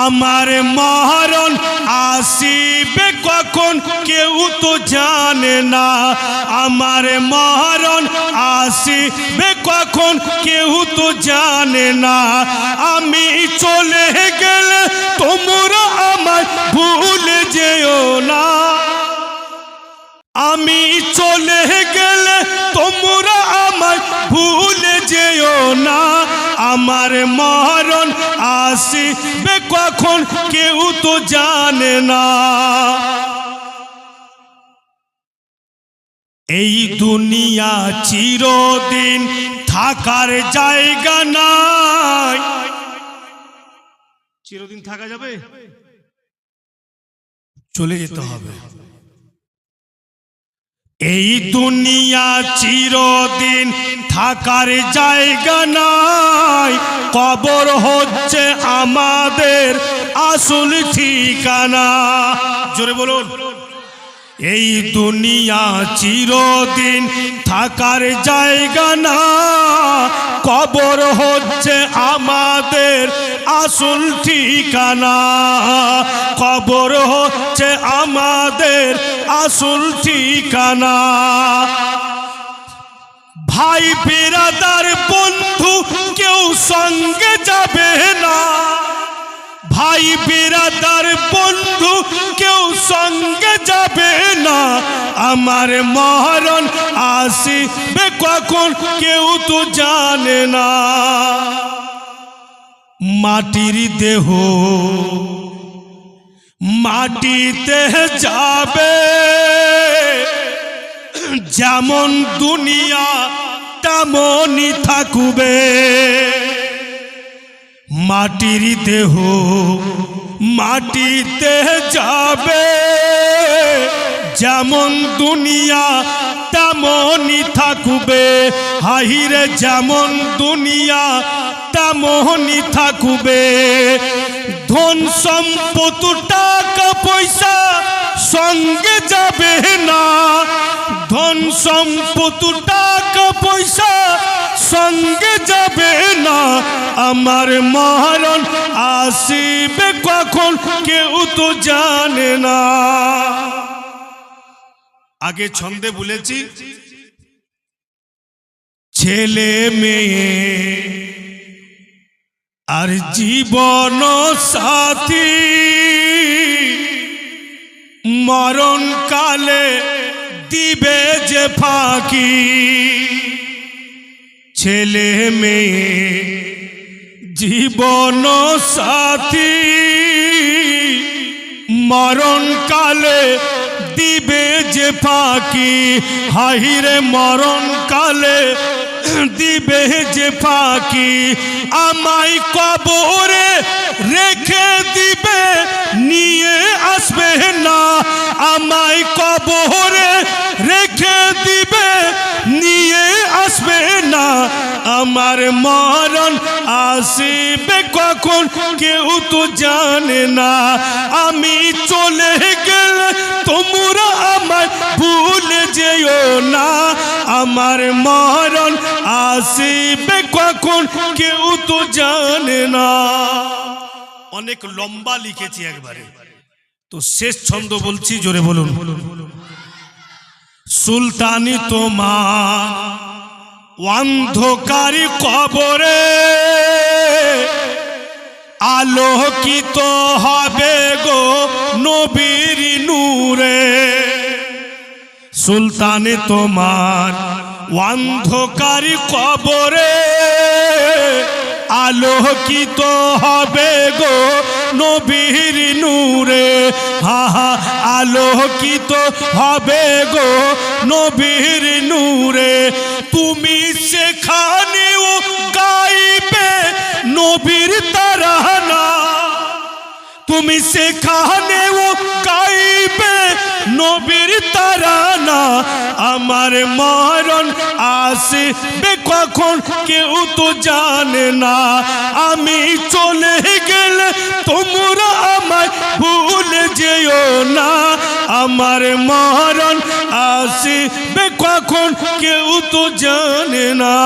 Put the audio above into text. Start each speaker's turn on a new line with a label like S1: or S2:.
S1: আমার মরণ আসিবে কখন কেউ তো জানে না। আমার মরণ আসিবে কখন কেউ তো জানে না। আমি চলে গেলে তোমরা আমায় ভুলে যেও না। আমি চলে গেলে তোমরা আমায় ভুলে যেও না। আমার মরণ আসিবে কখন কেউ তো জানে না। এই দুনিয়া চিরদিন থাকার জায়গা নাই। চিরদিন থাকা যাবে? চলে যেতে হবে। এই দুনিয়া চিরদিন থাকার জায়গা নাই। কবর হচ্ছে আমাদের আসল ঠিকানা। জোরে বলুন। এই দুনিয়া চিরদিন থাকার জায়গা না। কবর হচ্ছে আমাদের আসল ঠিকানা। কবর হচ্ছে আমাদের আসল ঠিকানা। ভাই বিরাদার বন্ধু কেউ সঙ্গে যাবে না। ভাই বিরাদার বন্ধু কেউ সঙ্গে যাবে না। আমার মরণ আসিবে কখন কেউ তো জানে না। মাটির দেহ মাটিতে যাবে। যেমন দুনিয়া তেমনই থাকবে। মাটির দেহ মাটিতে যাবে। যেমন দুনিয়া তেমনই থাকবে। হাহিরে যেমন দুনিয়া তেমনই থাকবে। ধন সম্পদ টাকা পয়সা সঙ্গে যাবে না। ধন সম্পদ টাকা পয়সা সঙ্গে যাবে না। আমার মরণ আসিবে কখন কেউ তো জানে না। আগে ছন্দে বলেছি, ছেলে মেয়ে আর জীবন সাথী মরণ কালে দিবে যে ফাঁকি। ছেলে মেয়ে জীবন সাথী মরণ কালে দিবে যে ফাঁকি। হাহিরে মরণ কালে দিবে যে ফাঁকি। আমায় কবরে রেখে দিবে নিয়ে আসবে না। আমায় কবরে রেখে দিবে নিয়ে আসবে না। আমার মরণ আসিবে কখন কেউ তো জানে না। আমি চলে গেলে তোমরা আমায় ভুলে যেও না। আমার মরণ আসিবে কখন কেউ তো জানে না। অনেক লম্বা লিখেছি একবারে, তো শেষ ছন্দ বলছি, জোরে বলুন। সুলতানি তোমার অন্ধকারী কবরে আলোকিত হবে গো নবীর নূরে। সুলতানি তোমার অন্ধকারী কবরে আলোকিত হবে গো নবীর নূরে। হা হা আলোকিত হবে গো নবীর নূরে। তুমি সেখানেও গাইবে নবীর তারানা। তুমি সেখানেও গাইবে নবীর তারানা। আমার মরণ আসিবে কখন কেউ তো জানে না। আমি চলে গেলে তোমরা আমায় ভুলে যেও না। আমার মরণ আসিবে কখন কেউ তো জানে না।